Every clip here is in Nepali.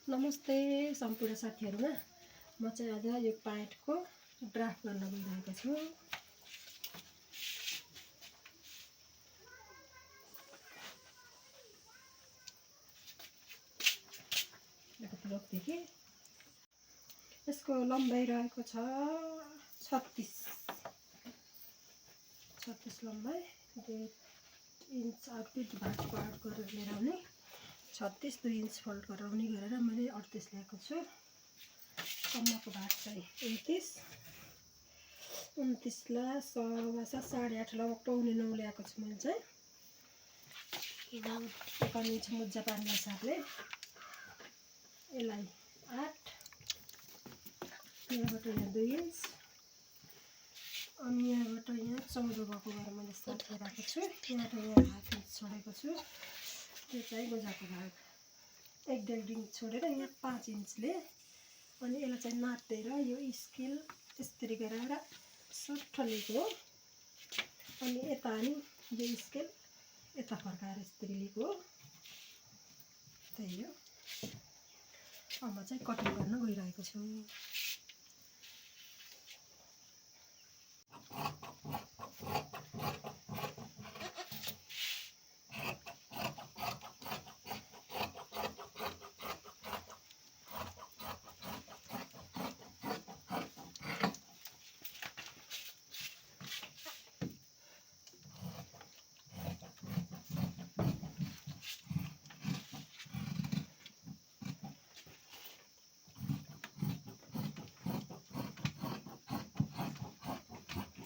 नमस्ते सम्पूर्ण साथीहरुमा म चाहिँ आज यो प्यान्टको ड्राफ्ट गर्न गइरहेको छु। ब्लकदेखि यसको लम्बाइ रहेको छ 36 लम्बाइ 2 इन्च आउट गरेर लिएर आउने 36 2 इन्च फोल्ड गराउने गरेर मैले 38 ल्याएको छु। कम्मरको भाग चाहिँ 29 ला 8.5 ला पाउने 9 ल्याएको छु मैले चाहिँ। 1 इन्च मुजा पार्ने हिसाबले यसलाई 8 यहाँबाट यहाँ 2 इन्च अनि यहाँबाट यहाँ 14 भएको गरेर मैले 7 राखेको छु। यहाँबाट यहाँ हाफ इन्च छोडेको छु, त्यो चाहिँ गोजाको भाग 1.5 इन्च छोडेर यहाँ 5 इन्चले अनि यसलाई चाहिँ नापेर यो स्केल यसरी गरेर सट्ट लिएको हो। अनि यता अनि यो स्केल यता फर्काएर यसरी लिएको हो। त्यही हो। अब म चाहिँ कटिङ गर्न गइरहेको छु।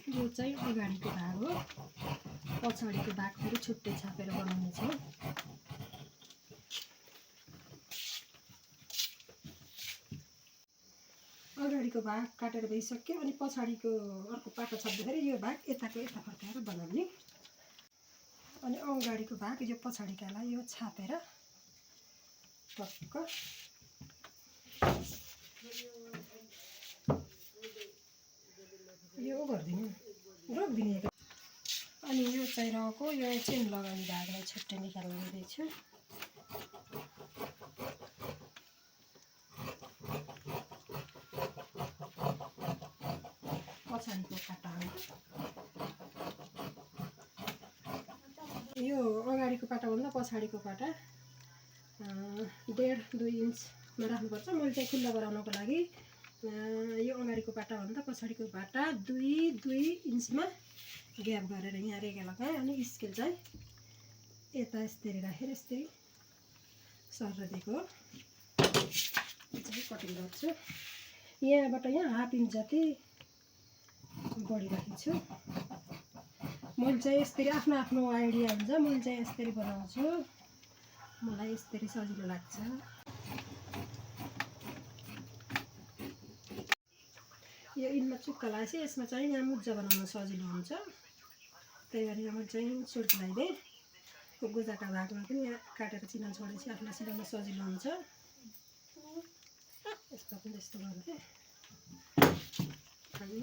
यो चाहिँ अगाडिको भाग हो, पछाडिको भाग फेरि छुट्टै छापेर बनाउने छ। अगाडिको भाग काटेर भइसक्यो अनि पछाडिको अर्को पाटो छाप्दाखेरि यो भाग यताको यता फर्काएर बनाउने। अनि अगाडिको भाग यो पछाडिकालाई यो छापेर टक्क यो गरिदिनु रोकिदिने। अनि यो चाहिँ रहेको यो चेन लगाउने भागलाई छुट्टै निकाल्न दिँदैछु। पछाडिको पाटा यो अगाडिको पाटाभन्दा पछाडिको पाटा 1.5-2 इन्चमा राख्नुपर्छ। मैले चाहिँ खुल्ला गराउनको लागि यो अगाडिको पाटाभन्दा पछाडिको पाटा 2 इन्चमा ग्याप गरेर यहाँ रेगा लगाएँ। अनि स्केल चाहिँ यता यसरी राखेर यसरी सर दिएको हो। चाहिँ कटिङ गर्छु। यहाँबाट यहाँ हाफ इन्च जति बढी राखेको छु। मैले चाहिँ यसरी आफ्नो आफ्नो आइडिया हुन्छ, मैले चाहिँ यसरी बनाउँछु, मलाई यसरी सजिलो लाग्छ। यो इनमा चुक्का लागेपछि यसमा चाहिँ यहाँ मुजा बनाउन सजिलो हुन्छ, त्यही भएर मैले चाहिँ सुर्ती लगाइदिएँ। गोजाका भागमा पनि यहाँ काटेर चिनान छोडेपछि आफूलाई सिलाउन सजिलो हुन्छ। यसमा पनि त्यस्तो गर्दै अनि